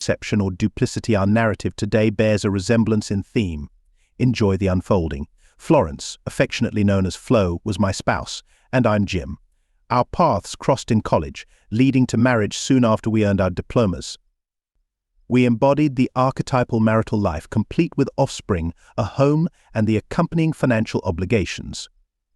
Deception or duplicity, our narrative today bears a resemblance in theme. Enjoy the unfolding. Florence, affectionately known as Flo, was my spouse, and I'm Jim. Our paths crossed in college, leading to marriage soon after we earned our diplomas. We embodied the archetypal marital life, complete with offspring, a home, and the accompanying financial obligations.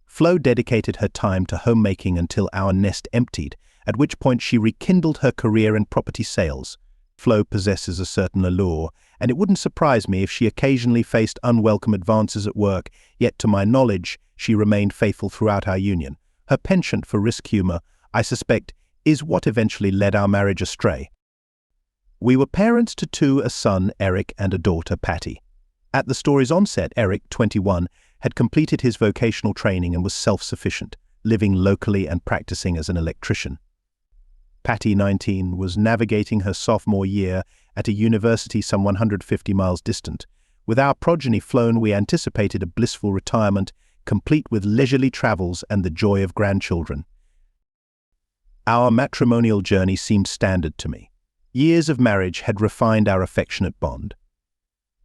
Flo dedicated her time to homemaking until our nest emptied, at which point she rekindled her career in property sales. Flo possesses a certain allure, and it wouldn't surprise me if she occasionally faced unwelcome advances at work, yet to my knowledge, she remained faithful throughout our union. Her penchant for risk humor, I suspect, is what eventually led our marriage astray. We were parents to two, a son, Eric, and a daughter, Patty. At the story's onset, Eric, 21, had completed his vocational training and was self-sufficient, living locally and practicing as an electrician. Patty, 19, was navigating her sophomore year at a university some 150 miles distant. With our progeny flown, we anticipated a blissful retirement, complete with leisurely travels and the joy of grandchildren. Our matrimonial journey seemed standard to me. Years of marriage had refined our affectionate bond.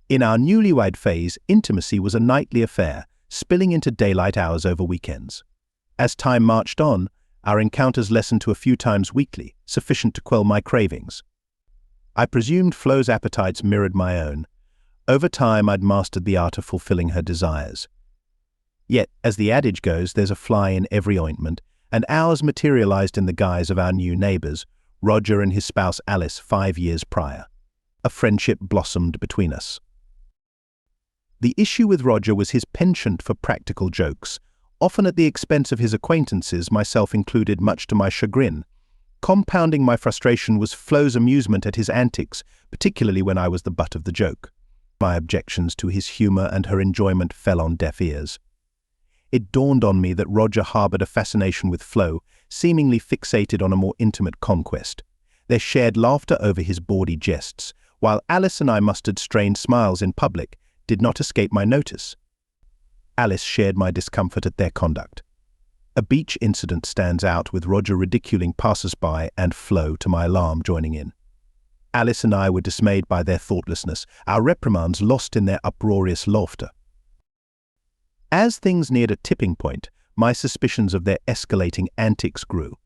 In our newlywed phase, intimacy was a nightly affair, spilling into daylight hours over weekends. As time marched on, our encounters lessened to a few times weekly, sufficient to quell my cravings. I presumed Flo's appetites mirrored my own. Over time, I'd mastered the art of fulfilling her desires. Yet, as the adage goes, there's a fly in every ointment, and ours materialized in the guise of our new neighbors, Roger and his spouse Alice, 5 years prior. A friendship blossomed between us. The issue with Roger was his penchant for practical jokes, often at the expense of his acquaintances, myself included, much to my chagrin. Compounding my frustration was Flo's amusement at his antics, particularly when I was the butt of the joke. My objections to his humor and her enjoyment fell on deaf ears. It dawned on me that Roger harbored a fascination with Flo, seemingly fixated on a more intimate conquest. They shared laughter over his bawdy jests, while Alice and I mustered strained smiles in public, did not escape my notice. Alice shared my discomfort at their conduct. A beach incident stands out, with Roger ridiculing passers-by and Flo, to my alarm, joining in. Alice and I were dismayed by their thoughtlessness, our reprimands lost in their uproarious laughter. As things neared a tipping point, my suspicions of their escalating antics grew.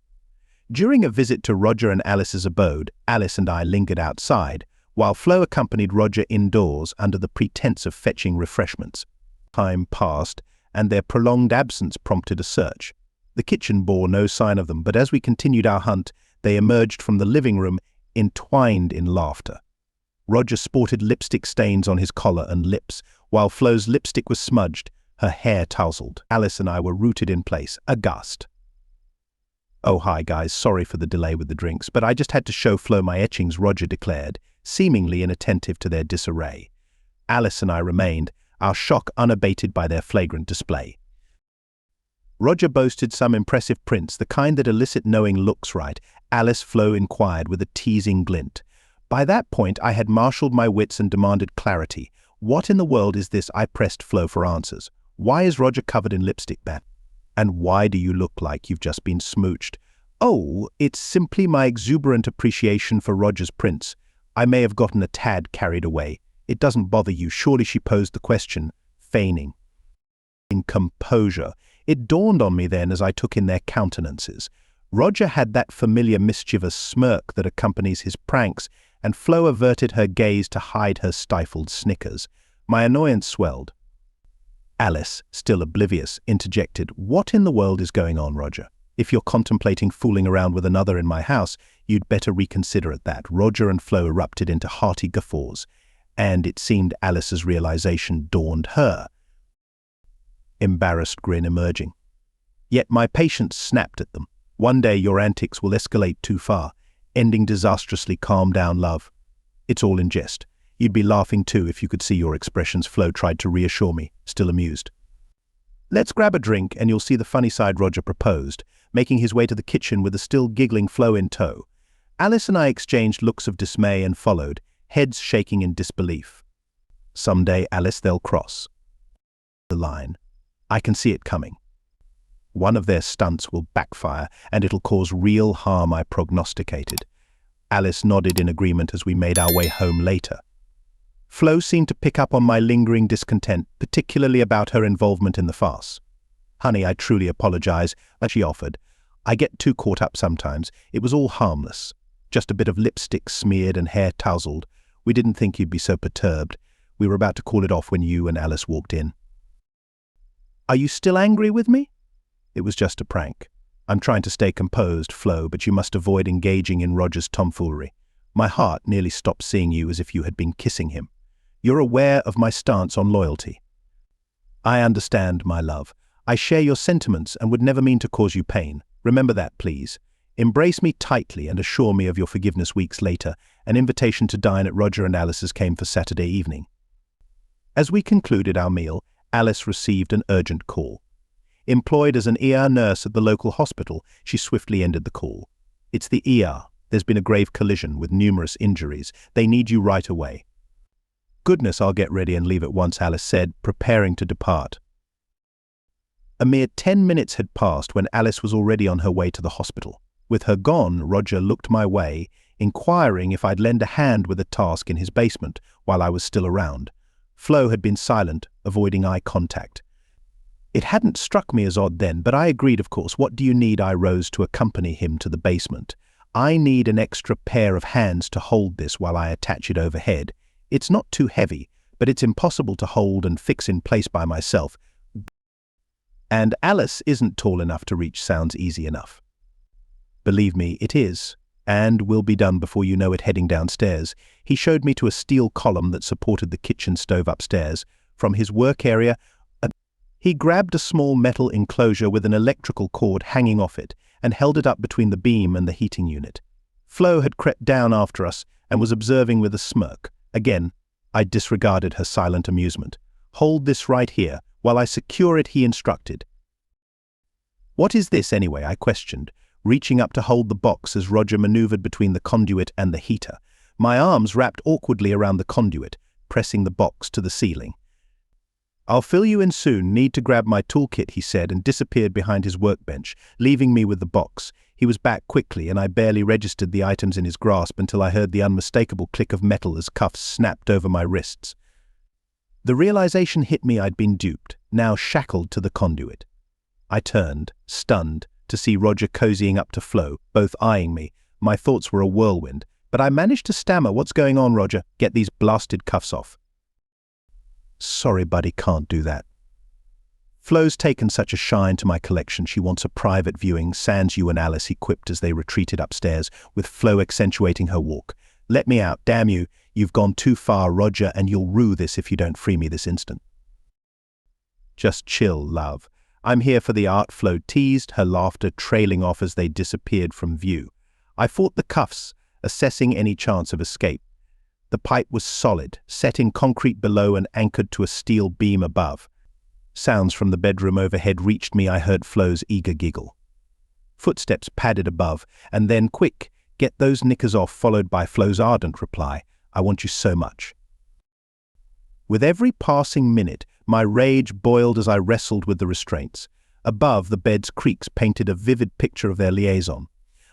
During a visit to Roger and Alice's abode, Alice and I lingered outside, while Flo accompanied Roger indoors under the pretense of fetching refreshments. Time passed, and their prolonged absence prompted a search. The kitchen bore no sign of them, but as we continued our hunt, they emerged from the living room, entwined in laughter. Roger sported lipstick stains on his collar and lips, while Flo's lipstick was smudged, her hair tousled. Alice and I were rooted in place, aghast. "Oh, hi guys, sorry for the delay with the drinks, but I just had to show Flo my etchings," Roger declared, seemingly inattentive to their disarray. Alice and I remained, our shock unabated by their flagrant display. Roger boasted some impressive prints, the kind that elicit knowing looks, right? Alice, Flo inquired with a teasing glint. By that point, I had marshaled my wits and demanded clarity. "What in the world is this?" I pressed Flo for answers. "Why is Roger covered in lipstick, man? And why do you look like you've just been smooched?" "Oh, it's simply my exuberant appreciation for Roger's prints. I may have gotten a tad carried away. It doesn't bother you, surely?" she posed the question, feigning. In composure, it dawned on me then as I took in their countenances. Roger had that familiar mischievous smirk that accompanies his pranks, and Flo averted her gaze to hide her stifled snickers. My annoyance swelled. Alice, still oblivious, interjected, "What in the world is going on, Roger? If you're contemplating fooling around with another in my house, you'd better reconsider at that." Roger and Flo erupted into hearty guffaws, and it seemed Alice's realization dawned her, embarrassed grin emerging. Yet my patience snapped at them. "One day your antics will escalate too far, ending disastrously. Calm down, love. It's all in jest. You'd be laughing too if you could see your expressions," Flo tried to reassure me, still amused. "Let's grab a drink and you'll see the funny side," Roger proposed, making his way to the kitchen with a still giggling Flo in tow. Alice and I exchanged looks of dismay and followed, heads shaking in disbelief. "Someday, Alice, they'll cross the line. I can see it coming. One of their stunts will backfire, and it'll cause real harm," I prognosticated. Alice nodded in agreement as we made our way home later. Flo seemed to pick up on my lingering discontent, particularly about her involvement in the farce. "Honey, I truly apologize," she offered. "I get too caught up sometimes. It was all harmless. Just a bit of lipstick smeared and hair tousled. We didn't think you'd be so perturbed. We were about to call it off when you and Alice walked in." "Are you still angry with me?" "It was just a prank. I'm trying to stay composed, Flo, but you must avoid engaging in Roger's tomfoolery. My heart nearly stopped seeing you as if you had been kissing him. You're aware of my stance on loyalty." "I understand, my love. I share your sentiments and would never mean to cause you pain. Remember that, please. Embrace me tightly and assure me of your forgiveness." Weeks later, an invitation to dine at Roger and Alice's came for Saturday evening. As we concluded our meal, Alice received an urgent call. Employed as an ER nurse at the local hospital, she swiftly ended the call. "It's the ER. There's been a grave collision with numerous injuries. They need you right away." "Goodness, I'll get ready and leave at once," Alice said, preparing to depart. A mere 10 minutes had passed when Alice was already on her way to the hospital. With her gone, Roger looked my way, inquiring if I'd lend a hand with a task in his basement while I was still around. Flo had been silent, avoiding eye contact. It hadn't struck me as odd then, but I agreed, of course. "What do you need?" I rose to accompany him to the basement. "I need an extra pair of hands to hold this while I attach it overhead. It's not too heavy, but it's impossible to hold and fix in place by myself. And Alice isn't tall enough to reach. Sounds easy enough." "Believe me, it is, and will be done before you know it." Heading downstairs, he showed me to a steel column that supported the kitchen stove upstairs. From his work area, he grabbed a small metal enclosure with an electrical cord hanging off it and held it up between the beam and the heating unit. Flo had crept down after us and was observing with a smirk. Again, I disregarded her silent amusement. "Hold this right here while I secure it," he instructed. "What is this anyway?" I questioned, reaching up to hold the box as Roger maneuvered between the conduit and the heater. My arms wrapped awkwardly around the conduit, pressing the box to the ceiling. "I'll fill you in soon. Need to grab my toolkit," he said, and disappeared behind his workbench, leaving me with the box. He was back quickly, and I barely registered the items in his grasp until I heard the unmistakable click of metal as cuffs snapped over my wrists. The realization hit me I'd been duped, now shackled to the conduit. I turned, stunned, to see Roger cozying up to Flo, both eyeing me. My thoughts were a whirlwind, but I managed to stammer, "What's going on, Roger? Get these blasted cuffs off." "Sorry, buddy, can't do that. Flo's taken such a shine to my collection, she wants a private viewing," sans you and Alice, he quipped as they retreated upstairs, with Flo accentuating her walk. "Let me out, damn you. You've gone too far, Roger, and you'll rue this if you don't free me this instant." "Just chill, love. I'm here for the art," Flo teased, her laughter trailing off as they disappeared from view. I fought the cuffs, assessing any chance of escape. The pipe was solid, set in concrete below and anchored to a steel beam above. Sounds from the bedroom overhead reached me. I heard Flo's eager giggle. Footsteps padded above, and then, "Quick, get those knickers off," followed by Flo's ardent reply, "I want you so much." With every passing minute, my rage boiled as I wrestled with the restraints. Above, the bed's creaks painted a vivid picture of their liaison.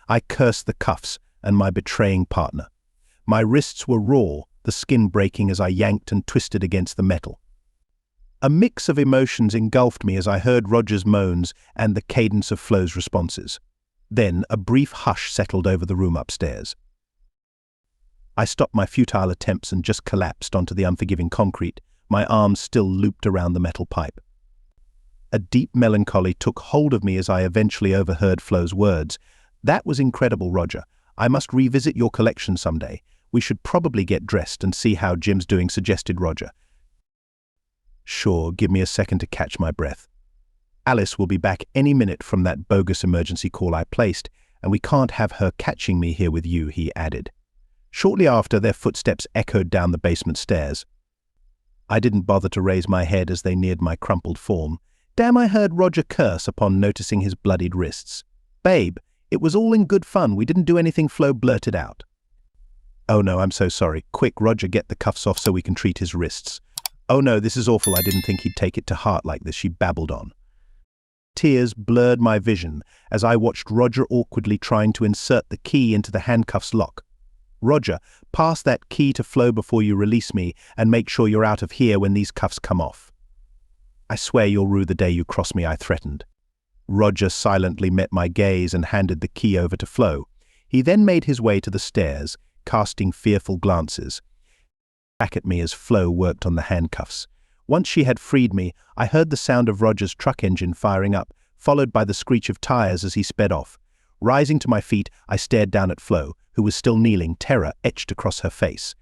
I cursed the cuffs and my betraying partner. My wrists were raw, the skin breaking as I yanked and twisted against the metal. A mix of emotions engulfed me as I heard Roger's moans and the cadence of Flo's responses. Then a brief hush settled over the room upstairs. I stopped my futile attempts and just collapsed onto the unforgiving concrete, my arms still looped around the metal pipe. A deep melancholy took hold of me as I eventually overheard Flo's words. "That was incredible, Roger. I must revisit your collection someday. We should probably get dressed and see how Jim's doing," suggested Roger. "Sure, give me a second to catch my breath. Alice will be back any minute from that bogus emergency call I placed, and we can't have her catching me here with you," he added. Shortly after, their footsteps echoed down the basement stairs. I didn't bother to raise my head as they neared my crumpled form. Damn, I heard Roger curse upon noticing his bloodied wrists. "Babe, it was all in good fun. We didn't do anything," Flo blurted out. "Oh no, I'm so sorry. Quick, Roger, get the cuffs off so we can treat his wrists." "Oh no, this is awful. I didn't think he'd take it to heart like this," she babbled on. Tears blurred my vision as I watched Roger awkwardly trying to insert the key into the handcuffs lock. Roger, pass that key to Flo before you release me and make sure you're out of here when these cuffs come off. I swear you'll rue the day you cross me, I threatened. Roger silently met my gaze and handed the key over to Flo. He then made his way to the stairs, casting fearful glances back at me as Flo worked on the handcuffs. Once she had freed me, I heard the sound of Roger's truck engine firing up, followed by the screech of tires as he sped off. Rising to my feet, I stared down at Flo, who was still kneeling, terror etched across her face.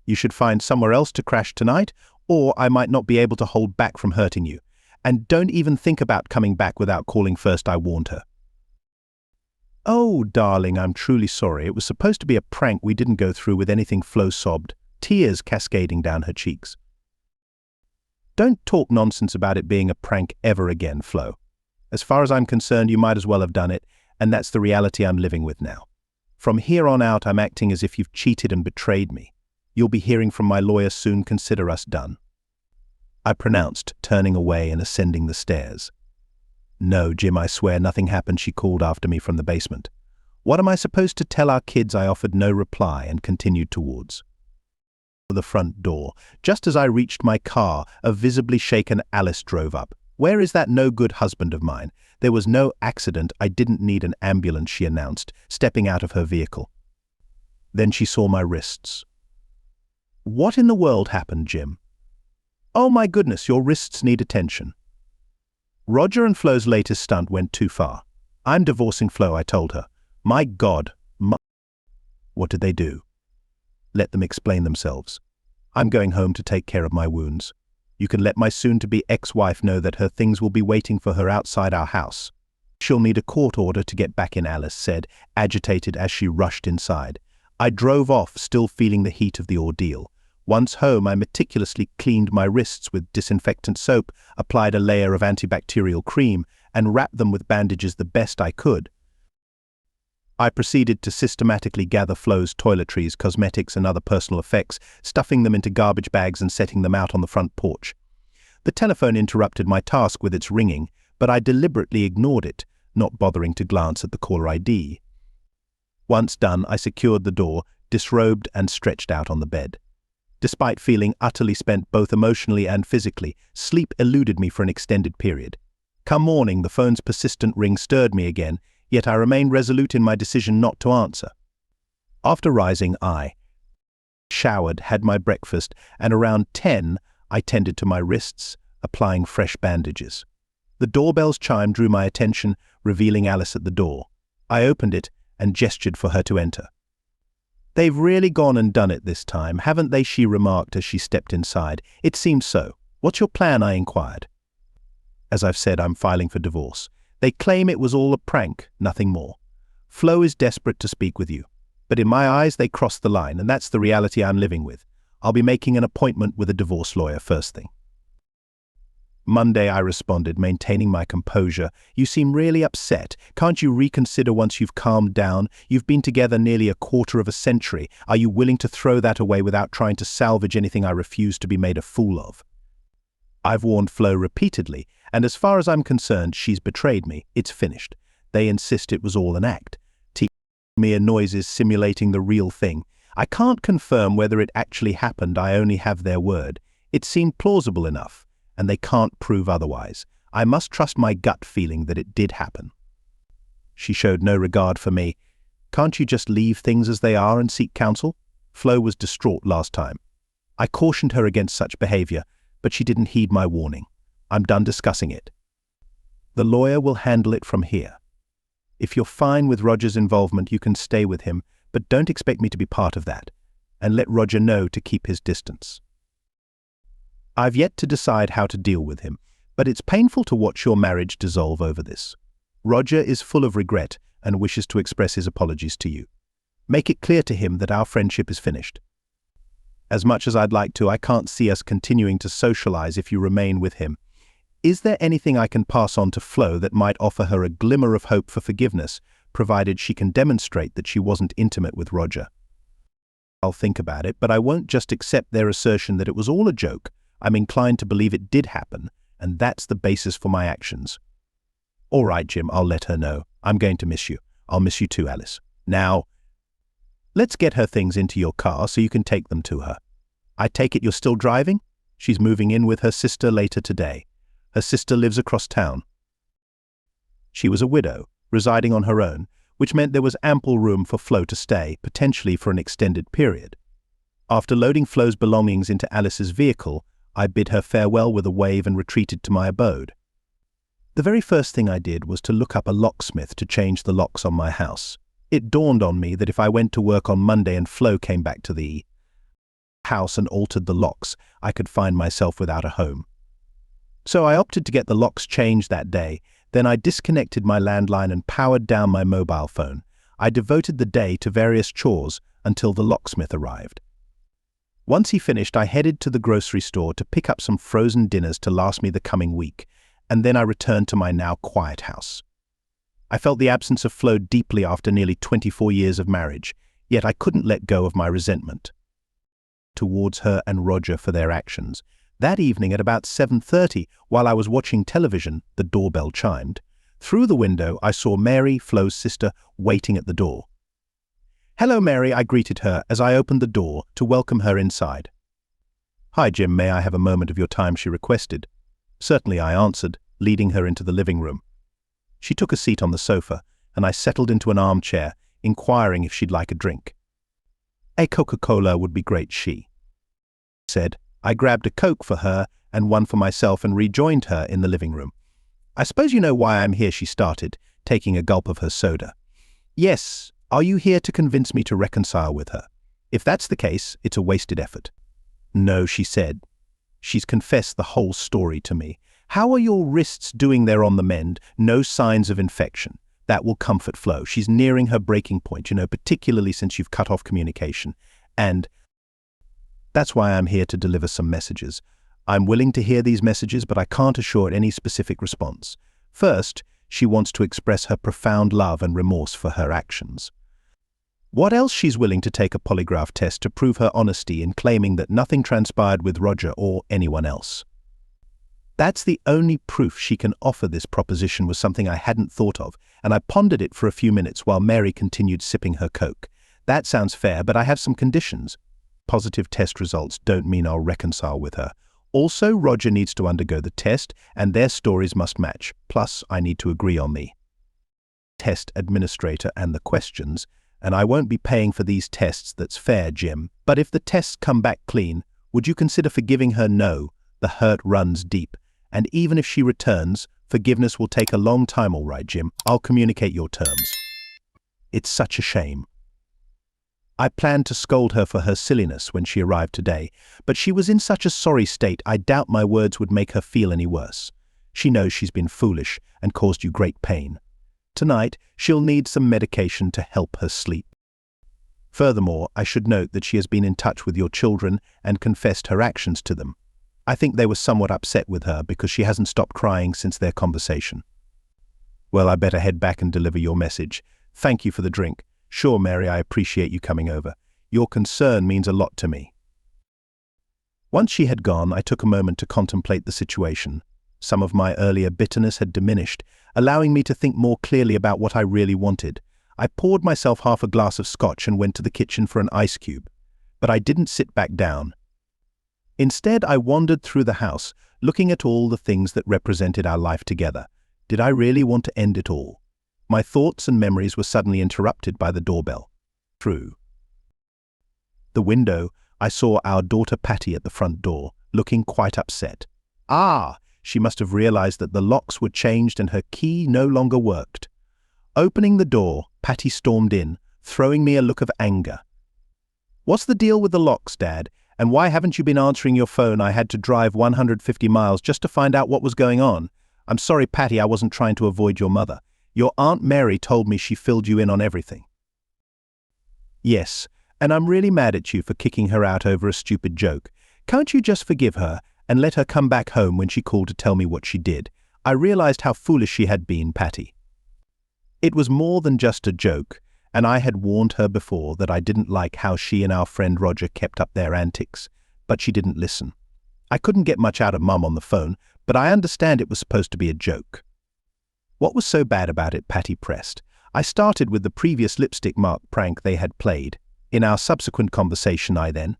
You should find somewhere else to crash tonight, or I might not be able to hold back from hurting you. And don't even think about coming back without calling first, I warned her. Oh, darling, I'm truly sorry. It was supposed to be a prank. We didn't go through with anything, Flo sobbed, tears cascading down her cheeks. Don't talk nonsense about it being a prank ever again, Flo. As far as I'm concerned, you might as well have done it, and that's the reality I'm living with now. From here on out, I'm acting as if you've cheated and betrayed me. You'll be hearing from my lawyer soon. Consider us done, I pronounced, turning away and ascending the stairs. No, Jim, I swear nothing happened, she called after me from the basement. What am I supposed to tell our kids? I offered no reply and continued towards the front door. Just as I reached my car, a visibly shaken Alice drove up. Where is that no-good husband of mine? There was no accident. I didn't need an ambulance, she announced, stepping out of her vehicle. Then she saw my wrists. What in the world happened, Jim? Oh my goodness, your wrists need attention. Roger and Flo's latest stunt went too far. I'm divorcing Flo, I told her. My God. What did they do? Let them explain themselves. I'm going home to take care of my wounds. You can let my soon-to-be ex-wife know that her things will be waiting for her outside our house. She'll need a court order to get back in, Alice said, agitated as she rushed inside. I drove off, still feeling the heat of the ordeal. Once home, I meticulously cleaned my wrists with disinfectant soap, applied a layer of antibacterial cream, and wrapped them with bandages the best I could. I proceeded to systematically gather Flo's toiletries, cosmetics, and other personal effects, stuffing them into garbage bags and setting them out on the front porch. The telephone interrupted my task with its ringing, but I deliberately ignored it, not bothering to glance at the caller ID. Once done, I secured the door, disrobed, and stretched out on the bed. Despite feeling utterly spent both emotionally and physically, sleep eluded me for an extended period. Come morning, the phone's persistent ring stirred me again, yet I remained resolute in my decision not to answer. After rising, I showered, had my breakfast, and around 10, I tended to my wrists, applying fresh bandages. The doorbell's chime drew my attention, revealing Alice at the door. I opened it and gestured for her to enter. They've really gone and done it this time, haven't they? She remarked as she stepped inside. It seems so. What's your plan? I inquired. As I've said, I'm filing for divorce. They claim it was all a prank, nothing more. Flo is desperate to speak with you. But in my eyes, they crossed the line, and that's the reality I'm living with. I'll be making an appointment with a divorce lawyer first thing. Monday, I responded, maintaining my composure. You seem really upset. Can't you reconsider once you've calmed down? You've been together nearly a quarter of a century. Are you willing to throw that away without trying to salvage anything I refuse to be made a fool of? I've warned Flo repeatedly, and as far as I'm concerned, she's betrayed me. It's finished. They insist it was all an act. Mere noises simulating the real thing. I can't confirm whether it actually happened. I only have their word. It seemed plausible enough, and they can't prove otherwise. I must trust my gut feeling that it did happen. She showed no regard for me. Can't you just leave things as they are and seek counsel? Flo was distraught last time. I cautioned her against such behavior, but she didn't heed my warning. I'm done discussing it. The lawyer will handle it from here. If you're fine with Roger's involvement, you can stay with him, but don't expect me to be part of that, and let Roger know to keep his distance. I've yet to decide how to deal with him, but it's painful to watch your marriage dissolve over this. Roger is full of regret and wishes to express his apologies to you. Make it clear to him that our friendship is finished. As much as I'd like to, I can't see us continuing to socialize if you remain with him. Is there anything I can pass on to Flo that might offer her a glimmer of hope for forgiveness, provided she can demonstrate that she wasn't intimate with Roger? I'll think about it, but I won't just accept their assertion that it was all a joke. I'm inclined to believe it did happen, and that's the basis for my actions. All right, Jim, I'll let her know. I'm going to miss you. I'll miss you too, Alice. Now, Let's get her things into your car so you can take them to her. I take it you're still driving? She's moving in with her sister later today. Her sister lives across town. She was a widow, residing on her own, which meant there was ample room for Flo to stay, potentially for an extended period. After loading Flo's belongings into Alice's vehicle, I bid her farewell with a wave and retreated to my abode. The very first thing I did was to look up a locksmith to change the locks on my house. It dawned on me that if I went to work on Monday and Flo came back to the house and altered the locks, I could find myself without a home. So I opted to get the locks changed that day. Then I disconnected my landline and powered down my mobile phone. I devoted the day to various chores until the locksmith arrived. Once he finished, I headed to the grocery store to pick up some frozen dinners to last me the coming week, and then I returned to my now quiet house. I felt the absence of Flo deeply after nearly 24 years of marriage, yet I couldn't let go of my resentment towards her and Roger for their actions. That evening at about 7:30, while I was watching television, the doorbell chimed. Through the window, I saw Mary, Flo's sister, waiting at the door. "Hello, Mary," I greeted her as I opened the door to welcome her inside. "Hi, Jim, may I have a moment of your time?" she requested. "Certainly," I answered, leading her into the living room. She took a seat on the sofa, and I settled into an armchair, inquiring if she'd like a drink. "A Coca-Cola would be great," she said. I grabbed a Coke for her and one for myself and rejoined her in the living room. "I suppose you know why I'm here," she started, taking a gulp of her soda. "Yes. Are you here to convince me to reconcile with her? If that's the case, it's a wasted effort." "No," she said. "She's confessed the whole story to me. How are your wrists doing there on the mend? No signs of infection. That will comfort Flo. She's nearing her breaking point, particularly since you've cut off communication. And that's why I'm here to deliver some messages. I'm willing to hear these messages, but I can't assure any specific response. First, she wants to express her profound love and remorse for her actions. What else? She's willing to take a polygraph test to prove her honesty in claiming that nothing transpired with Roger or anyone else. That's the only proof she can offer. This proposition was something I hadn't thought of, and I pondered it for a few minutes while Mary continued sipping her Coke. That sounds fair, but I have some conditions. Positive test results don't mean I'll reconcile with her. Also, Roger needs to undergo the test, and their stories must match. Plus, I need to agree on the test administrator and the questions, and I won't be paying for these tests. That's fair, Jim. But if the tests come back clean, would you consider forgiving her? No, the hurt runs deep. And even if she returns, forgiveness will take a long time. All right, Jim, I'll communicate your terms. It's such a shame. I planned to scold her for her silliness when she arrived today, but she was in such a sorry state I doubt my words would make her feel any worse. She knows she's been foolish and caused you great pain. Tonight, she'll need some medication to help her sleep. Furthermore, I should note that she has been in touch with your children and confessed her actions to them. I think they were somewhat upset with her because she hasn't stopped crying since their conversation. Well, I better head back and deliver your message. Thank you for the drink. Sure, Mary, I appreciate you coming over. Your concern means a lot to me. Once she had gone, I took a moment to contemplate the situation. Some of my earlier bitterness had diminished, allowing me to think more clearly about what I really wanted. I poured myself half a glass of scotch and went to the kitchen for an ice cube. But I didn't sit back down. Instead, I wandered through the house, looking at all the things that represented our life together. Did I really want to end it all? My thoughts and memories were suddenly interrupted by the doorbell. Through the window, I saw our daughter Patty at the front door, looking quite upset. Ah! She must have realized that the locks were changed and her key no longer worked. Opening the door, Patty stormed in, throwing me a look of anger. "What's the deal with the locks, Dad? And why haven't you been answering your phone? I had to drive 150 miles just to find out what was going on. I'm sorry, Patty, I wasn't trying to avoid your mother. Your Aunt Mary told me she filled you in on everything." "Yes, and I'm really mad at you for kicking her out over a stupid joke. Can't you just forgive her and let her come back home when she called to tell me what she did? I realized how foolish she had been, Patty. It was more than just a joke, and I had warned her before that I didn't like how she and our friend Roger kept up their antics, but she didn't listen. I couldn't get much out of Mum on the phone, but I understand it was supposed to be a joke." "What was so bad about it?" Patty pressed. "I started with the previous lipstick mark prank they had played. In our subsequent conversation, I then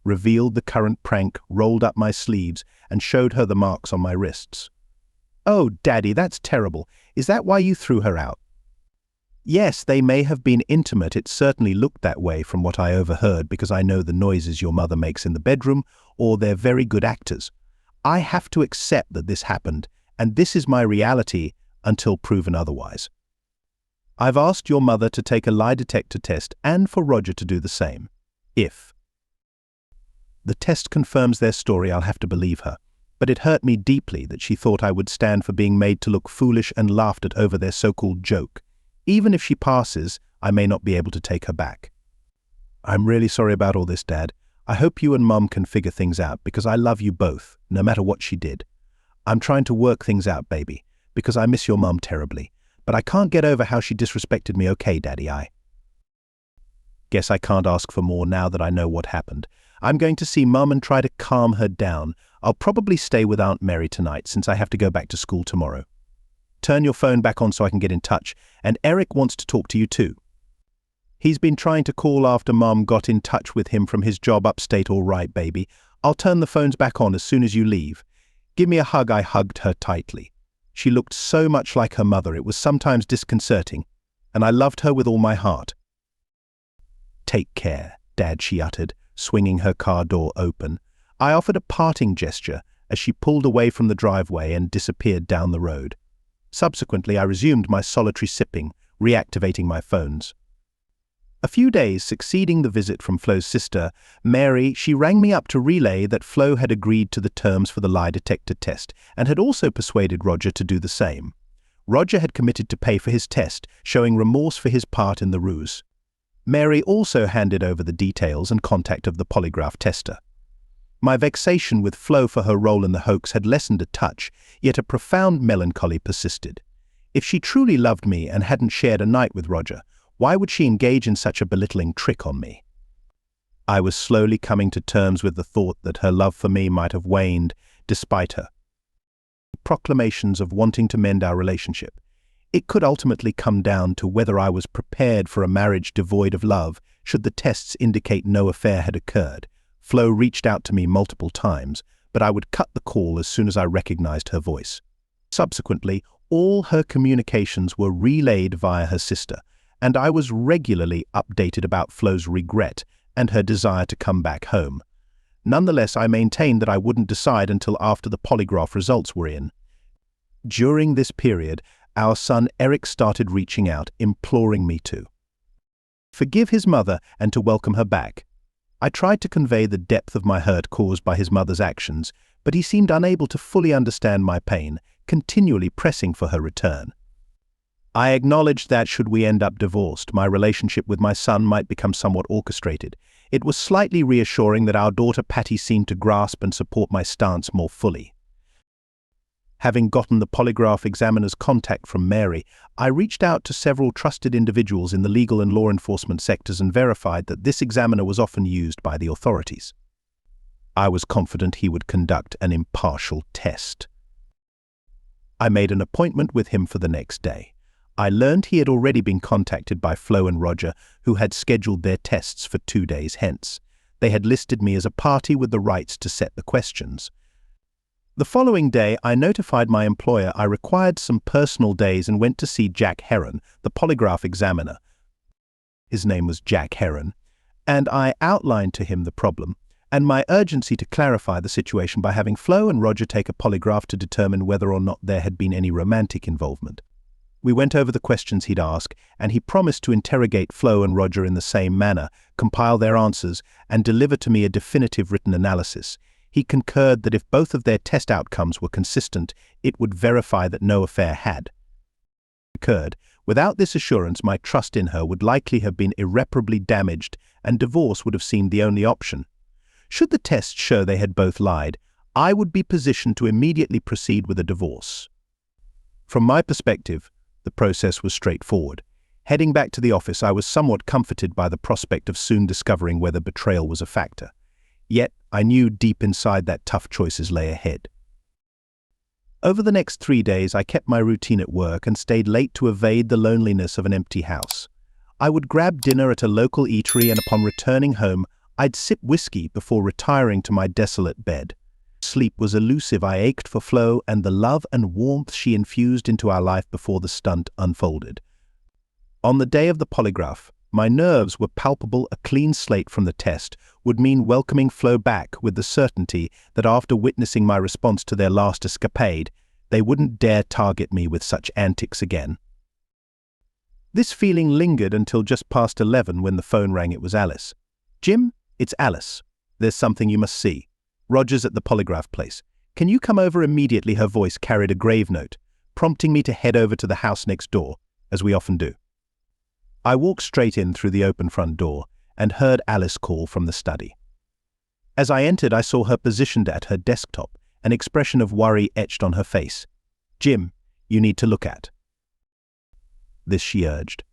revealed the current prank, rolled up my sleeves, and showed her the marks on my wrists. "Oh, Daddy, that's terrible. Is that why you threw her out?" "Yes, they may have been intimate. It certainly looked that way from what I overheard, because I know the noises your mother makes in the bedroom, or they're very good actors. I have to accept that this happened, and this is my reality until proven otherwise. I've asked your mother to take a lie detector test and for Roger to do the same. If the test confirms their story, I'll have to believe her. But it hurt me deeply that she thought I would stand for being made to look foolish and laughed at over their so-called joke. Even if she passes, I may not be able to take her back. I'm really sorry about all this, Dad. I hope you and Mum can figure things out, because I love you both, no matter what she did. I'm trying to work things out, baby, because I miss your mum terribly. But I can't get over how she disrespected me, okay, Daddy? I guess I can't ask for more now that I know what happened. I'm going to see Mum and try to calm her down. I'll probably stay with Aunt Mary tonight since I have to go back to school tomorrow. Turn your phone back on so I can get in touch, and Eric wants to talk to you too. He's been trying to call after Mum got in touch with him from his job upstate. All right, baby. I'll turn the phones back on as soon as you leave. Give me a hug." I hugged her tightly. She looked so much like her mother, it was sometimes disconcerting, and I loved her with all my heart. "Take care, Dad," she uttered, swinging her car door open. I offered a parting gesture as she pulled away from the driveway and disappeared down the road. Subsequently, I resumed my solitary sipping, reactivating my phones. A few days succeeding the visit from Flo's sister, Mary, she rang me up to relay that Flo had agreed to the terms for the lie detector test and had also persuaded Roger to do the same. Roger had committed to pay for his test, showing remorse for his part in the ruse. Mary also handed over the details and contact of the polygraph tester. My vexation with Flo for her role in the hoax had lessened a touch, yet a profound melancholy persisted. If she truly loved me and hadn't shared a night with Roger, why would she engage in such a belittling trick on me? I was slowly coming to terms with the thought that her love for me might have waned, despite her proclamations of wanting to mend our relationship. It could ultimately come down to whether I was prepared for a marriage devoid of love should the tests indicate no affair had occurred. Flo reached out to me multiple times, but I would cut the call as soon as I recognized her voice. Subsequently, all her communications were relayed via her sister, and I was regularly updated about Flo's regret and her desire to come back home. Nonetheless, I maintained that I wouldn't decide until after the polygraph results were in. During this period, our son Eric started reaching out, imploring me to forgive his mother and to welcome her back. I tried to convey the depth of my hurt caused by his mother's actions, but he seemed unable to fully understand my pain, continually pressing for her return. I acknowledged that should we end up divorced, my relationship with my son might become somewhat orchestrated. It was slightly reassuring that our daughter Patty seemed to grasp and support my stance more fully. Having gotten the polygraph examiner's contact from Mary, I reached out to several trusted individuals in the legal and law enforcement sectors and verified that this examiner was often used by the authorities. I was confident he would conduct an impartial test. I made an appointment with him for the next day. I learned he had already been contacted by Flo and Roger, who had scheduled their tests for 2 days hence. They had listed me as a party with the rights to set the questions. The following day, I notified my employer I required some personal days and went to see Jack Heron, the polygraph examiner. His name was Jack Heron, and I outlined to him the problem and my urgency to clarify the situation by having Flo and Roger take a polygraph to determine whether or not there had been any romantic involvement. We went over the questions he'd ask, and he promised to interrogate Flo and Roger in the same manner, compile their answers, and deliver to me a definitive written analysis. He concurred that if both of their test outcomes were consistent, it would verify that no affair had occurred. Without this assurance, my trust in her would likely have been irreparably damaged, and divorce would have seemed the only option. Should the tests show they had both lied, I would be positioned to immediately proceed with a divorce. From my perspective, the process was straightforward. Heading back to the office, I was somewhat comforted by the prospect of soon discovering whether betrayal was a factor. Yet, I knew deep inside that tough choices lay ahead. Over the next 3 days, I kept my routine at work and stayed late to evade the loneliness of an empty house. I would grab dinner at a local eatery, and upon returning home, I'd sip whiskey before retiring to my desolate bed. Sleep was elusive. I ached for Flo and the love and warmth she infused into our life before the stunt unfolded. On the day of the polygraph, my nerves were palpable. A clean slate from the test would mean welcoming Flo back with the certainty that after witnessing my response to their last escapade, they wouldn't dare target me with such antics again. This feeling lingered until just past 11 when the phone rang. It was Alice. "Jim, it's Alice. There's something you must see. Roger's at the polygraph place. Can you come over immediately?" Her voice carried a grave note, prompting me to head over to the house next door, as we often do. I walked straight in through the open front door and heard Alice call from the study. As I entered, I saw her positioned at her desktop, an expression of worry etched on her face. "Jim, you need to look at this," she urged.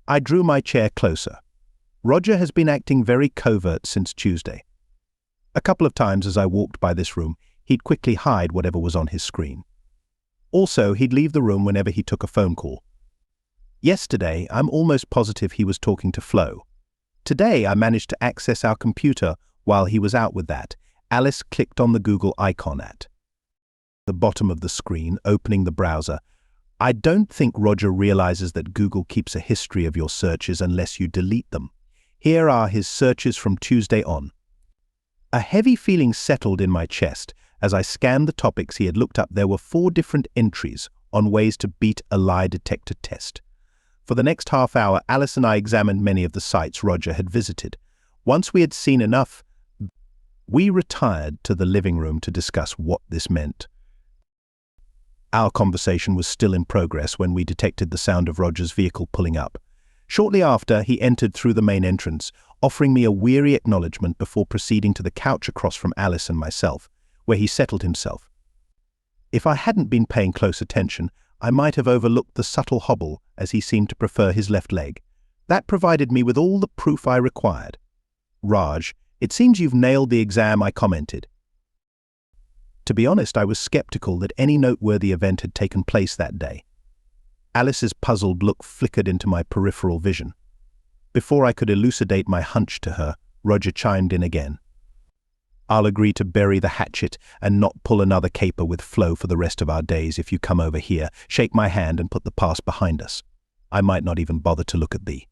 I drew my chair closer. Roger has been acting very covert since Tuesday. A couple of times as I walked by this room, he'd quickly hide whatever was on his screen. Also, he'd leave the room whenever he took a phone call. Yesterday, I'm almost positive he was talking to Flo. Today, I managed to access our computer while he was out with that. Alice clicked on the Google icon at the bottom of the screen, opening the browser. "I don't think Roger realizes that Google keeps a history of your searches unless you delete them. Here are his searches from Tuesday on." A heavy feeling settled in my chest as I scanned the topics he had looked up. There were 4 different entries on ways to beat a lie detector test. For the next half hour, Alice and I examined many of the sites Roger had visited. Once we had seen enough, we retired to the living room to discuss what this meant. Our conversation was still in progress when we detected the sound of Roger's vehicle pulling up. Shortly after, he entered through the main entrance, offering me a weary acknowledgement before proceeding to the couch across from Alice and myself, where he settled himself. If I hadn't been paying close attention, I might have overlooked the subtle hobble, as he seemed to prefer his left leg. That provided me with all the proof I required. "Raj, it seems you've nailed the exam," I commented. To be honest, I was skeptical that any noteworthy event had taken place that day. Alice's puzzled look flickered into my peripheral vision. Before I could elucidate my hunch to her, Roger chimed in again. "I'll agree to bury the hatchet and not pull another caper with Flo for the rest of our days if you come over here, shake my hand and put the past behind us. I might not even bother to look at thee."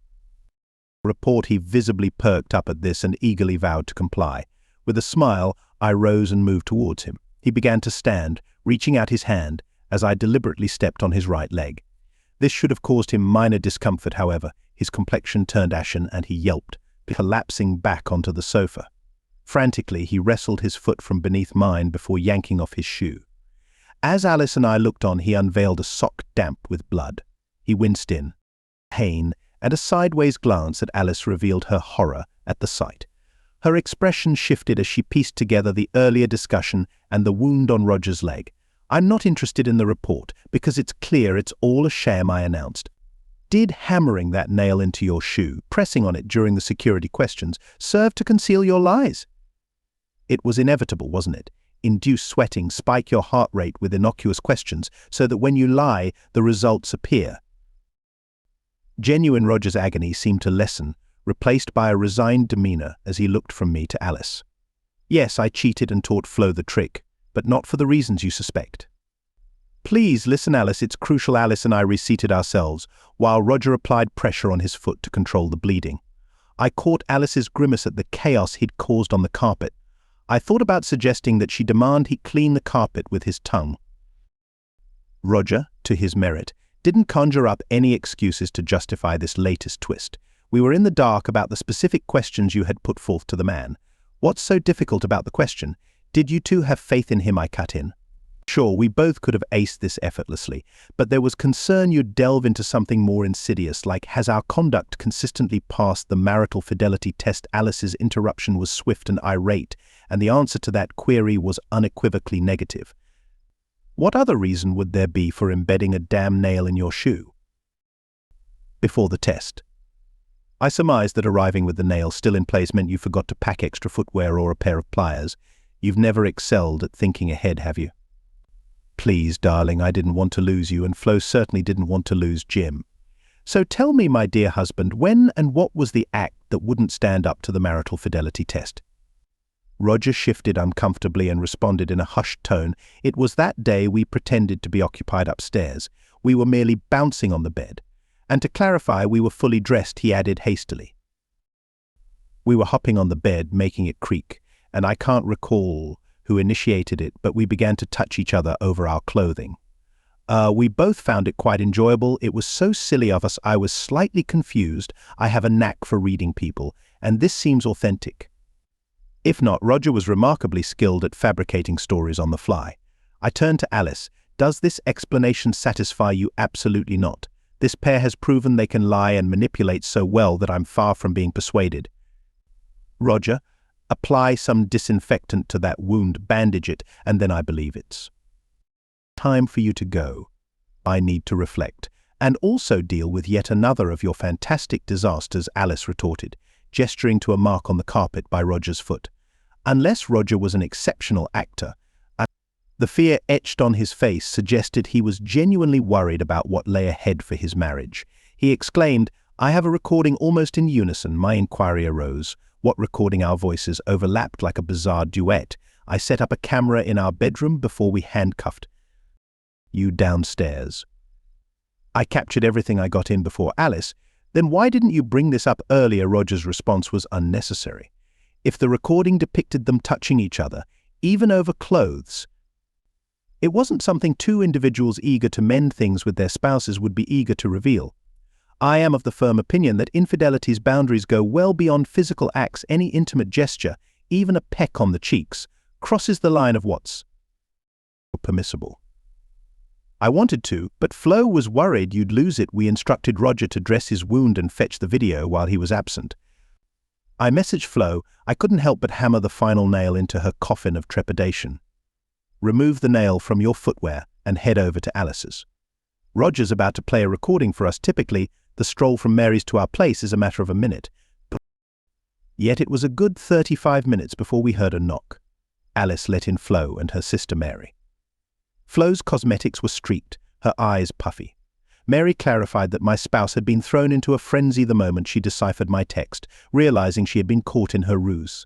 Report he visibly perked up at this and eagerly vowed to comply. With a smile, I rose and moved towards him. He began to stand, reaching out his hand, as I deliberately stepped on his right leg. This should have caused him minor discomfort, however. His complexion turned ashen and he yelped, collapsing back onto the sofa. Frantically, he wrestled his foot from beneath mine before yanking off his shoe. As Alice and I looked on, he unveiled a sock damp with blood. He winced in pain, and a sideways glance at Alice revealed her horror at the sight. Her expression shifted as she pieced together the earlier discussion and the wound on Roger's leg. "I'm not interested in the report, because it's clear it's all a sham," I announced. "Did hammering that nail into your shoe, pressing on it during the security questions, serve to conceal your lies?" It was inevitable, wasn't it? Induce sweating, spike your heart rate with innocuous questions, so that when you lie, the results appear. Genuine Roger's agony seemed to lessen, replaced by a resigned demeanor as he looked from me to Alice. "Yes, I cheated and taught Flo the trick, but not for the reasons you suspect." "Please listen, Alice, it's crucial." Alice and I reseated ourselves, while Roger applied pressure on his foot to control the bleeding. I caught Alice's grimace at the chaos he'd caused on the carpet. I thought about suggesting that she demand he clean the carpet with his tongue. Roger, to his merit, didn't conjure up any excuses to justify this latest twist. We were in the dark about the specific questions you had put forth to the man. "What's so difficult about the question? Did you two have faith in him?" I cut in. "Sure, we both could have aced this effortlessly, but there was concern you'd delve into something more insidious, like has our conduct consistently passed the marital fidelity test?" Alice's interruption was swift and irate, and the answer to that query was unequivocally negative. "What other reason would there be for embedding a damn nail in your shoe before the test?" I surmised that arriving with the nail still in place meant you forgot to pack extra footwear or a pair of pliers. You've never excelled at thinking ahead, have you? "Please, darling, I didn't want to lose you, and Flo certainly didn't want to lose Jim. So tell me, my dear husband, when and what was the act that wouldn't stand up to the marital fidelity test? Roger shifted uncomfortably and responded in a hushed tone. It was that day we pretended to be occupied upstairs. We were merely bouncing on the bed. And to clarify, we were fully dressed, he added hastily. We were hopping on the bed, making it creak, and I can't recall who initiated it, but we began to touch each other over our clothing. We both found it quite enjoyable. It was so silly of us. I was slightly confused. I have a knack for reading people, and this seems authentic. If not, Roger was remarkably skilled at fabricating stories on the fly. I turned to Alice. Does this explanation satisfy you? Absolutely not. This pair has proven they can lie and manipulate so well that I'm far from being persuaded. Roger, apply some disinfectant to that wound, bandage it, and then I believe it's time for you to go. I need to reflect, and also deal with yet another of your fantastic disasters, Alice retorted, gesturing to a mark on the carpet by Roger's foot. Unless Roger was an exceptional actor, the fear etched on his face suggested he was genuinely worried about what lay ahead for his marriage. He exclaimed, I have a recording almost in unison. My inquiry arose. What recording? Our voices overlapped like a bizarre duet. I set up a camera in our bedroom before we handcuffed you downstairs. I captured everything I got in before Alice. Then why didn't you bring this up earlier? Roger's response was unnecessary. If the recording depicted them touching each other, even over clothes, it wasn't something two individuals eager to mend things with their spouses would be eager to reveal. I am of the firm opinion that infidelity's boundaries go well beyond physical acts. Any intimate gesture, even a peck on the cheeks, crosses the line of what's permissible. I wanted to, but Flo was worried you'd lose it. We instructed Roger to dress his wound and fetch the video while he was absent. I messaged Flo. I couldn't help but hammer the final nail into her coffin of trepidation. Remove the nail from your footwear and head over to Alice's. Roger's about to play a recording for us. Typically, the stroll from Mary's to our place is a matter of a minute. Yet it was a good 35 minutes before we heard a knock. Alice let in Flo and her sister Mary. Flo's cosmetics were streaked, her eyes puffy. Mary clarified that my spouse had been thrown into a frenzy the moment she deciphered my text, realizing she had been caught in her ruse.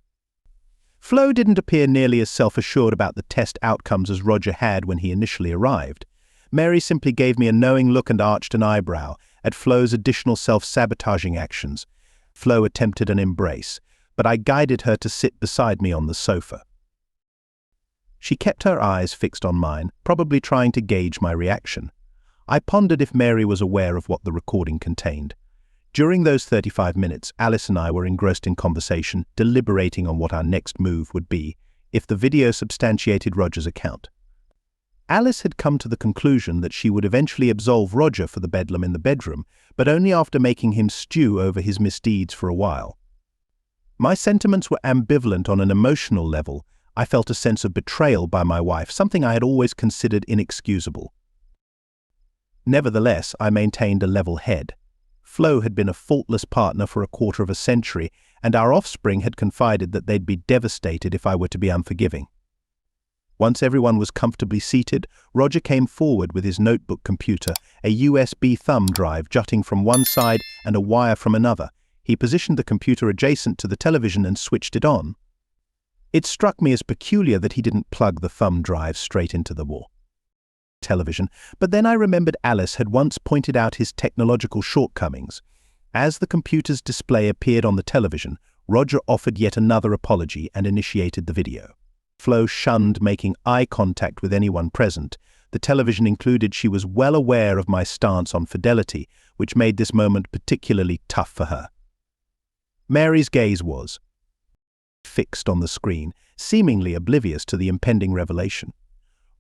Flo didn't appear nearly as self-assured about the test outcomes as Roger had when he initially arrived. Mary simply gave me a knowing look and arched an eyebrow at Flo's additional self-sabotaging actions. Flo attempted an embrace, but I guided her to sit beside me on the sofa. She kept her eyes fixed on mine, probably trying to gauge my reaction. I pondered if Mary was aware of what the recording contained. During those 35 minutes, Alice and I were engrossed in conversation, deliberating on what our next move would be if the video substantiated Roger's account. Alice had come to the conclusion that she would eventually absolve Roger for the bedlam in the bedroom, but only after making him stew over his misdeeds for a while. My sentiments were ambivalent on an emotional level. I felt a sense of betrayal by my wife, something I had always considered inexcusable. Nevertheless, I maintained a level head. Flo had been a faultless partner for a quarter of a century, and our offspring had confided that they'd be devastated if I were to be unforgiving. Once everyone was comfortably seated, Roger came forward with his notebook computer, a USB thumb drive jutting from one side and a wire from another. He positioned the computer adjacent to the television and switched it on. It struck me as peculiar that he didn't plug the thumb drive straight into the wall television, but then I remembered Alice had once pointed out his technological shortcomings. As the computer's display appeared on the television, Roger offered yet another apology and initiated the video. Flo shunned making eye contact with anyone present. The television included. She was well aware of my stance on fidelity, which made this moment particularly tough for her. Mary's gaze was fixed on the screen, seemingly oblivious to the impending revelation.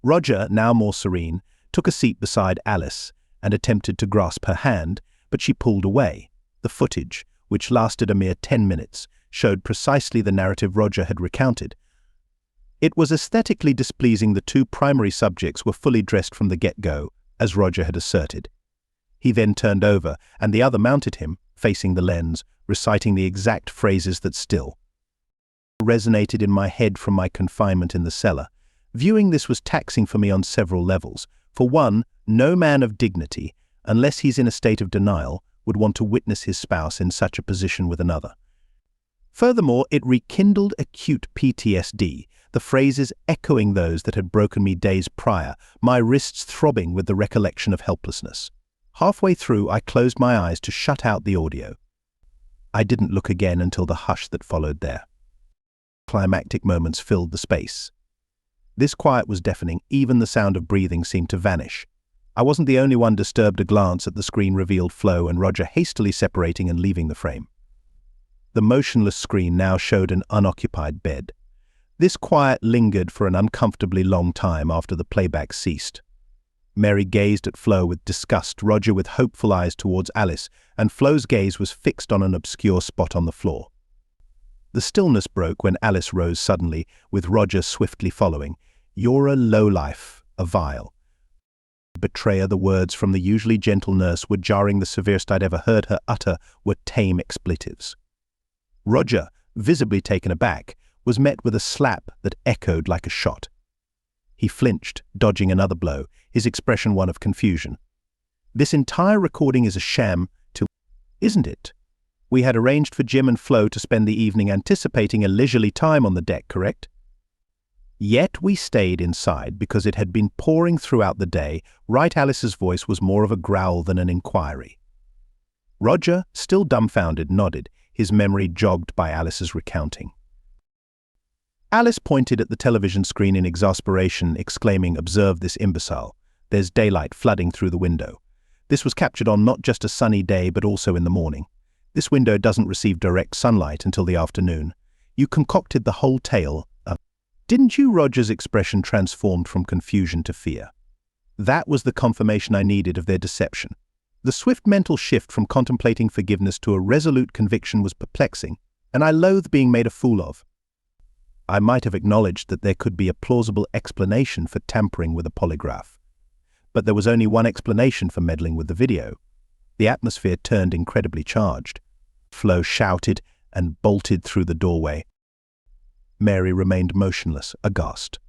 Roger, now more serene, took a seat beside Alice and attempted to grasp her hand, but she pulled away. The footage, which lasted a mere 10 minutes, showed precisely the narrative Roger had recounted. It was aesthetically displeasing. The two primary subjects were fully dressed from the get-go, as Roger had asserted. He then turned over, and the other mounted him, facing the lens, reciting the exact phrases that still resonated in my head from my confinement in the cellar. Viewing this was taxing for me on several levels. For one, no man of dignity, unless he's in a state of denial, would want to witness his spouse in such a position with another. Furthermore, it rekindled acute PTSD, the phrases echoing those that had broken me days prior, my wrists throbbing with the recollection of helplessness. Halfway through, I closed my eyes to shut out the audio. I didn't look again until the hush that followed there. Climactic moments filled the space. This quiet was deafening, even the sound of breathing seemed to vanish. I wasn't the only one disturbed. A glance at the screen revealed Flo and Roger hastily separating and leaving the frame. The motionless screen now showed an unoccupied bed. This quiet lingered for an uncomfortably long time after the playback ceased. Mary gazed at Flo with disgust, Roger with hopeful eyes towards Alice, and Flo's gaze was fixed on an obscure spot on the floor. The stillness broke when Alice rose suddenly, with Roger swiftly following. "You're a lowlife, a vile betrayer." The words from the usually gentle nurse were jarring. The severest I'd ever heard her utter were tame expletives. Roger, visibly taken aback, was met with a slap that echoed like a shot. He flinched, dodging another blow, his expression one of confusion. "This entire recording is a sham isn't it? We had arranged for Jim and Flo to spend the evening anticipating a leisurely time on the deck, correct? Yet we stayed inside because it had been pouring throughout the day." Right, Alice's voice was more of a growl than an inquiry. Roger, still dumbfounded, nodded, his memory jogged by Alice's recounting. Alice pointed at the television screen in exasperation, exclaiming, "Observe this imbecile. There's daylight flooding through the window. This was captured on not just a sunny day but also in the morning. This window doesn't receive direct sunlight until the afternoon. You concocted the whole tale. Didn't you?" Roger's expression transformed from confusion to fear. That was the confirmation I needed of their deception. The swift mental shift from contemplating forgiveness to a resolute conviction was perplexing, and I loathed being made a fool of. I might have acknowledged that there could be a plausible explanation for tampering with a polygraph. But there was only one explanation for meddling with the video. The atmosphere turned incredibly charged. Flo shouted and bolted through the doorway. Mary remained motionless, aghast.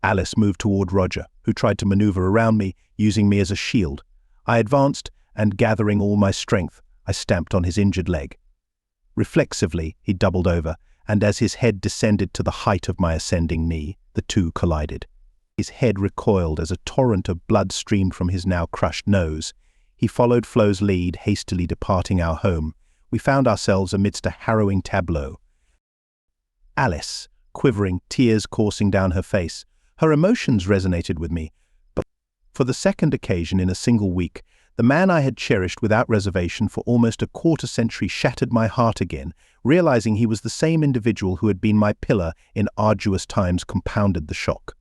Alice moved toward Roger, who tried to maneuver around me, using me as a shield. I advanced, and gathering all my strength, I stamped on his injured leg. Reflexively, he doubled over, and as his head descended to the height of my ascending knee, the two collided. His head recoiled as a torrent of blood streamed from his now crushed nose. He followed Flo's lead, hastily departing our home. We found ourselves amidst a harrowing tableau. Alice, quivering, tears coursing down her face. Her emotions resonated with me. But for the second occasion in a single week, the man I had cherished without reservation for almost a quarter-century shattered my heart again. Realizing he was the same individual who had been my pillar in arduous times compounded the shock.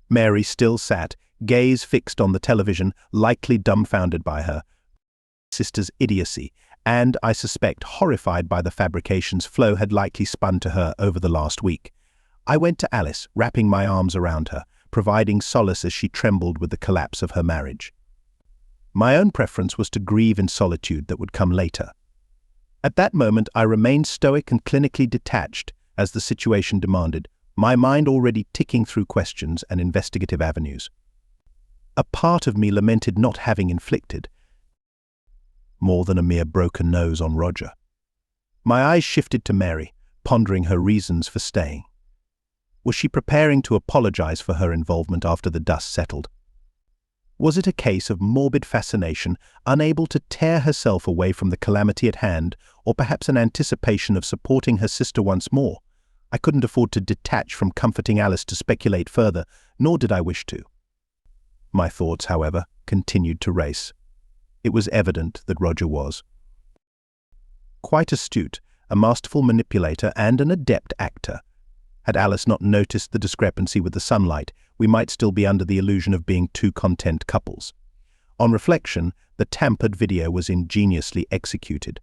Mary still sat, gaze fixed on the television, likely dumbfounded by her sister's idiocy, and, I suspect, horrified by the fabrications Flo had likely spun to her over the last week. I went to Alice, wrapping my arms around her, providing solace as she trembled with the collapse of her marriage. My own preference was to grieve in solitude that would come later. At that moment, I remained stoic and clinically detached, as the situation demanded, my mind already ticking through questions and investigative avenues. A part of me lamented not having inflicted more than a mere broken nose on Roger. My eyes shifted to Mary, pondering her reasons for staying. Was she preparing to apologize for her involvement after the dust settled? Was it a case of morbid fascination, unable to tear herself away from the calamity at hand, or perhaps an anticipation of supporting her sister once more? I couldn't afford to detach from comforting Alice to speculate further, nor did I wish to. My thoughts, however, continued to race. It was evident that Roger was quite astute, a masterful manipulator and an adept actor. Had Alice not noticed the discrepancy with the sunlight, we might still be under the illusion of being two content couples. On reflection, the tampered video was ingeniously executed.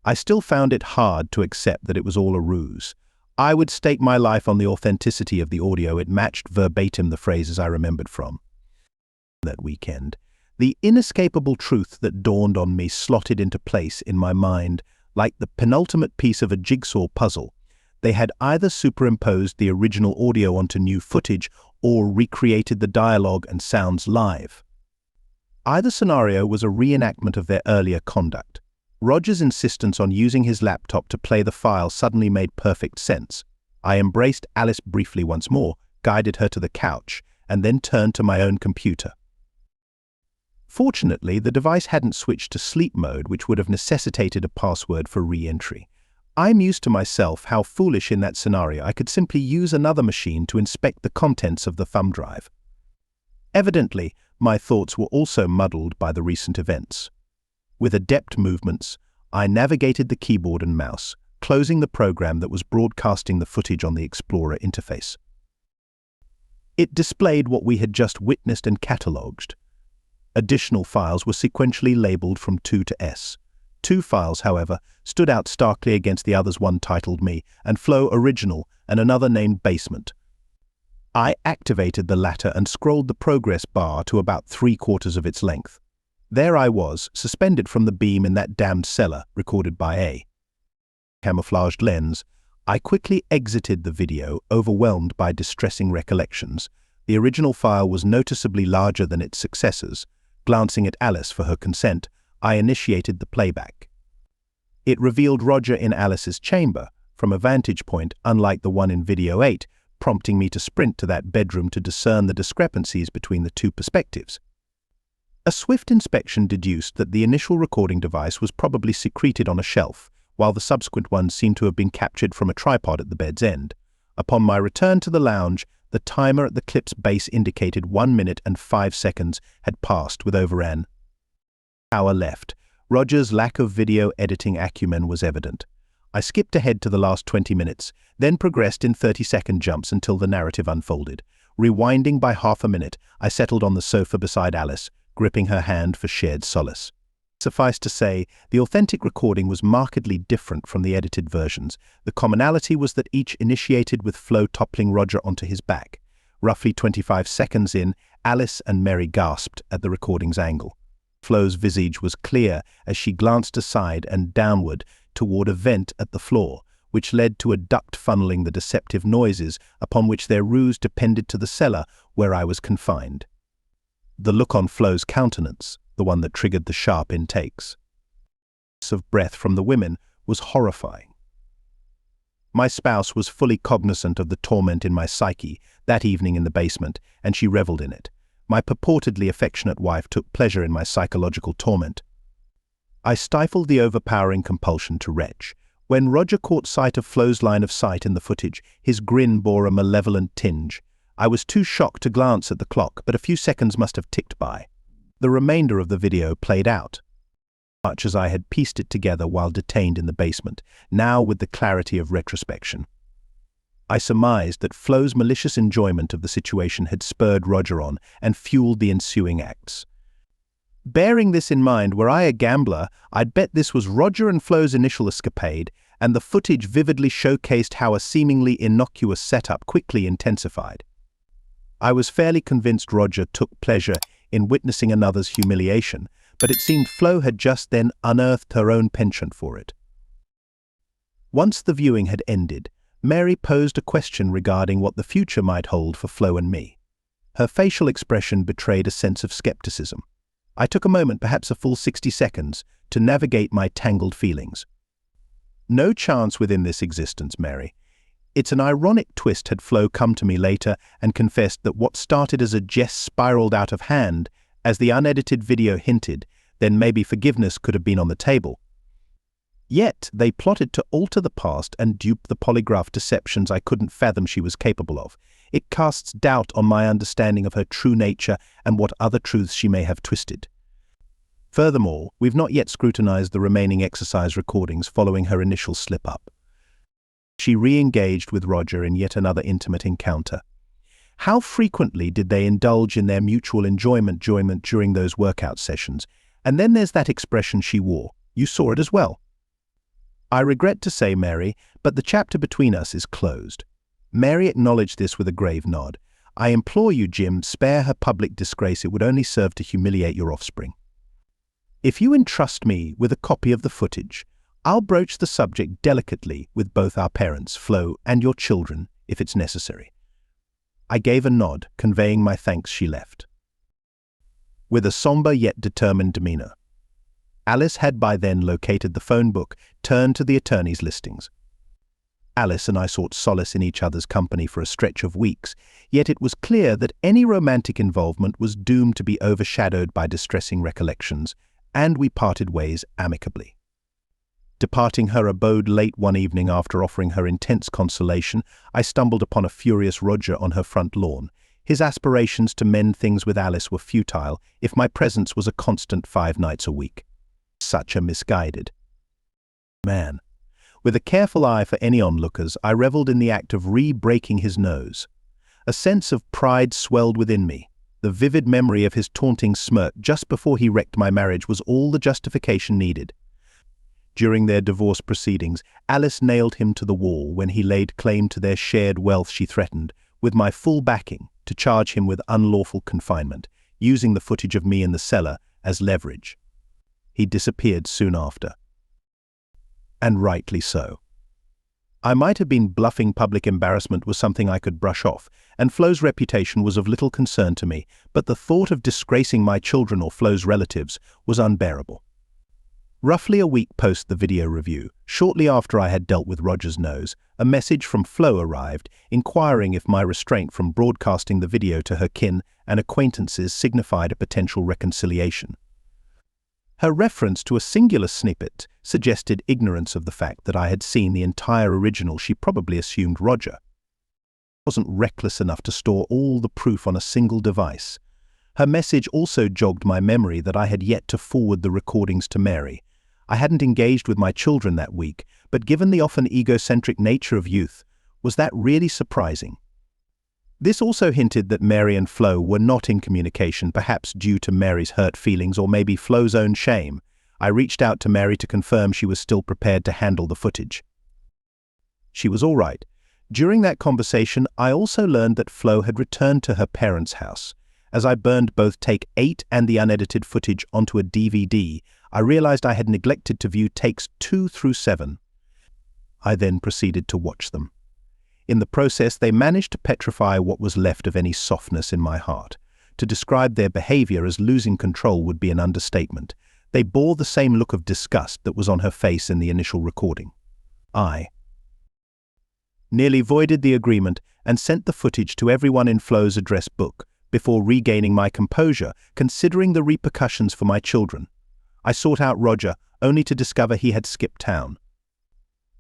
I still found it hard to accept that it was all a ruse. I would stake my life on the authenticity of the audio. It matched verbatim the phrases I remembered from that weekend. The inescapable truth that dawned on me slotted into place in my mind like the penultimate piece of a jigsaw puzzle. They had either superimposed the original audio onto new footage or recreated the dialogue and sounds live. Either scenario was a reenactment of their earlier conduct. Roger's insistence on using his laptop to play the file suddenly made perfect sense. I embraced Alice briefly once more, guided her to the couch, and then turned to my own computer. Fortunately, the device hadn't switched to sleep mode, which would have necessitated a password for re-entry. I mused to myself how foolish in that scenario I could simply use another machine to inspect the contents of the thumb drive. Evidently, my thoughts were also muddled by the recent events. With adept movements, I navigated the keyboard and mouse, closing the program that was broadcasting the footage on the Explorer interface. It displayed what we had just witnessed and catalogued. Additional files were sequentially labeled from 2 to S. 2 files, however, stood out starkly against the others, one titled Me and Flow Original and another named Basement. I activated the latter and scrolled the progress bar to about 3/4 of its length. There I was, suspended from the beam in that damned cellar, recorded by a camouflaged lens. I quickly exited the video, overwhelmed by distressing recollections. The original file was noticeably larger than its successors. Glancing at Alice for her consent, I initiated the playback. It revealed Roger in Alice's chamber, from a vantage point unlike the one in video 8, prompting me to sprint to that bedroom to discern the discrepancies between the two perspectives. A swift inspection deduced that the initial recording device was probably secreted on a shelf, while the subsequent ones seemed to have been captured from a tripod at the bed's end. Upon my return to the lounge, the timer at the clip's base indicated 1 minute and 5 seconds had passed with over an hour left. Roger's lack of video editing acumen was evident. I skipped ahead to the last 20 minutes, then progressed in 30-second jumps until the narrative unfolded. Rewinding by half a minute, I settled on the sofa beside Alice, gripping her hand for shared solace. Suffice to say, the authentic recording was markedly different from the edited versions. The commonality was that each initiated with Flo toppling Roger onto his back. Roughly 25 seconds in, Alice and Mary gasped at the recording's angle. Flo's visage was clear as she glanced aside and downward toward a vent at the floor, which led to a duct funneling the deceptive noises upon which their ruse depended to the cellar where I was confined. The look on Flo's countenance, the one that triggered the sharp intakes of breath from the women, was horrifying. My spouse was fully cognizant of the torment in my psyche that evening in the basement, and she reveled in it. My purportedly affectionate wife took pleasure in my psychological torment. I stifled the overpowering compulsion to retch. When Roger caught sight of Flo's line of sight in the footage, his grin bore a malevolent tinge. I was too shocked to glance at the clock, but a few seconds must have ticked by. The remainder of the video played out, much as I had pieced it together while detained in the basement, now with the clarity of retrospection. I surmised that Flo's malicious enjoyment of the situation had spurred Roger on and fueled the ensuing acts. Bearing this in mind, were I a gambler, I'd bet this was Roger and Flo's initial escapade, and the footage vividly showcased how a seemingly innocuous setup quickly intensified. I was fairly convinced Roger took pleasure in witnessing another's humiliation, but it seemed Flo had just then unearthed her own penchant for it. Once the viewing had ended, Mary posed a question regarding what the future might hold for Flo and me. Her facial expression betrayed a sense of skepticism. I took a moment, perhaps a full 60 seconds, to navigate my tangled feelings. No chance within this existence, Mary. It's an ironic twist had Flo come to me later and confessed that what started as a jest spiraled out of hand, as the unedited video hinted, then maybe forgiveness could have been on the table. Yet they plotted to alter the past and dupe the polygraph deceptions I couldn't fathom she was capable of. It casts doubt on my understanding of her true nature and what other truths she may have twisted. Furthermore, we've not yet scrutinized the remaining exercise recordings following her initial slip-up. She re-engaged with Roger in yet another intimate encounter. How frequently did they indulge in their mutual enjoyment during those workout sessions? And then there's that expression she wore. You saw it as well. I regret to say, Mary, but the chapter between us is closed. Mary acknowledged this with a grave nod. I implore you, Jim, spare her public disgrace. It would only serve to humiliate your offspring. If you entrust me with a copy of the footage, I'll broach the subject delicately with both our parents, Flo, and your children, if it's necessary. I gave a nod, conveying my thanks. She left. with a somber yet determined demeanor. Alice had by then located the phone book, turned to the attorney's listings. Alice and I sought solace in each other's company for a stretch of weeks, yet it was clear that any romantic involvement was doomed to be overshadowed by distressing recollections, and we parted ways amicably. Departing her abode late one evening after offering her intense consolation, I stumbled upon a furious Roger on her front lawn. His aspirations to mend things with Alice were futile if my presence was a constant 5 nights a week. Such a misguided man. With a careful eye for any onlookers, I reveled in the act of re-breaking his nose. A sense of pride swelled within me. The vivid memory of his taunting smirk just before he wrecked my marriage was all the justification needed. During their divorce proceedings, Alice nailed him to the wall when he laid claim to their shared wealth. She threatened, with my full backing, to charge him with unlawful confinement, using the footage of me in the cellar as leverage. He disappeared soon after. And rightly so. I might have been bluffing. Public embarrassment was something I could brush off, and Flo's reputation was of little concern to me, but the thought of disgracing my children or Flo's relatives was unbearable. Roughly a week post the video review, shortly after I had dealt with Roger's nose, a message from Flo arrived, inquiring if my restraint from broadcasting the video to her kin and acquaintances signified a potential reconciliation. Her reference to a singular snippet suggested ignorance of the fact that I had seen the entire original. She probably assumed Roger wasn't reckless enough to store all the proof on a single device. Her message also jogged my memory that I had yet to forward the recordings to Mary. I hadn't engaged with my children that week, but given the often egocentric nature of youth, was that really surprising? This also hinted that Mary and Flo were not in communication, perhaps due to Mary's hurt feelings or maybe Flo's own shame. I reached out to Mary to confirm she was still prepared to handle the footage. She was all right. During that conversation, I also learned that Flo had returned to her parents' house. As I burned both take 8 and the unedited footage onto a DVD, I realized I had neglected to view takes 2 through 7. I then proceeded to watch them. In the process, they managed to petrify what was left of any softness in my heart. To describe their behavior as losing control would be an understatement. They bore the same look of disgust that was on her face in the initial recording. I nearly voided the agreement and sent the footage to everyone in Flo's address book before regaining my composure, considering the repercussions for my children. I sought out Roger, only to discover he had skipped town.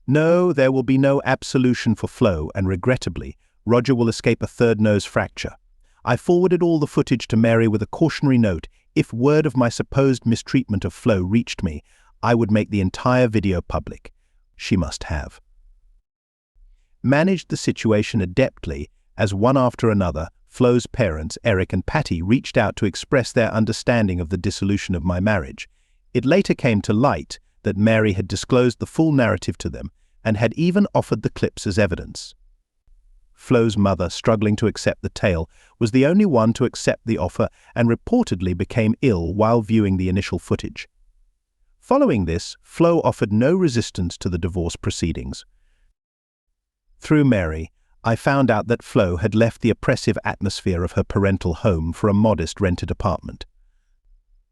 No, there will be no absolution for Flo, and regrettably, Roger will escape a third nose fracture. I forwarded all the footage to Mary with a cautionary note. If word of my supposed mistreatment of Flo reached me, I would make the entire video public. She must have managed the situation adeptly, as one after another, Flo's parents, Eric and Patty, reached out to express their understanding of the dissolution of my marriage. It later came to light that Mary had disclosed the full narrative to them and had even offered the clips as evidence. Flo's mother, struggling to accept the tale, was the only one to accept the offer and reportedly became ill while viewing the initial footage. Following this, Flo offered no resistance to the divorce proceedings. Through Mary, I found out that Flo had left the oppressive atmosphere of her parental home for a modest rented apartment.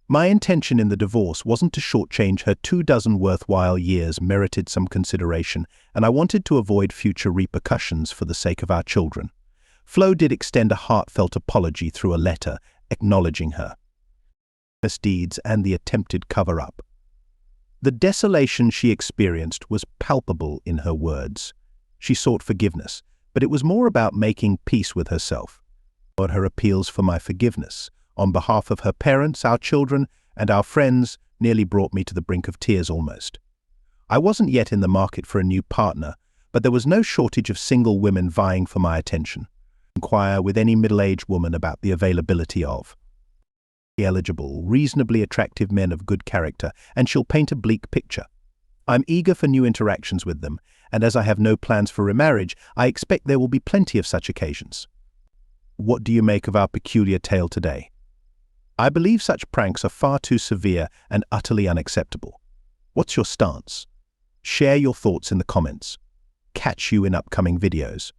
My intention in the divorce wasn't to shortchange her 24 worthwhile years merited some consideration, and I wanted to avoid future repercussions for the sake of our children. Flo did extend a heartfelt apology through a letter, acknowledging her misdeeds and the attempted cover-up. The desolation she experienced was palpable in her words. She sought forgiveness, but it was more about making peace with herself. But her appeals for my forgiveness, on behalf of her parents, our children, and our friends, nearly brought me to the brink of tears almost. I wasn't yet in the market for a new partner, but there was no shortage of single women vying for my attention. Inquire with any middle-aged woman about the availability of eligible, reasonably attractive men of good character, and she'll paint a bleak picture. I'm eager for new interactions with them, and as I have no plans for remarriage, I expect there will be plenty of such occasions. What do you make of our peculiar tale today? I believe such pranks are far too severe and utterly unacceptable. What's your stance? Share your thoughts in the comments. Catch you in upcoming videos.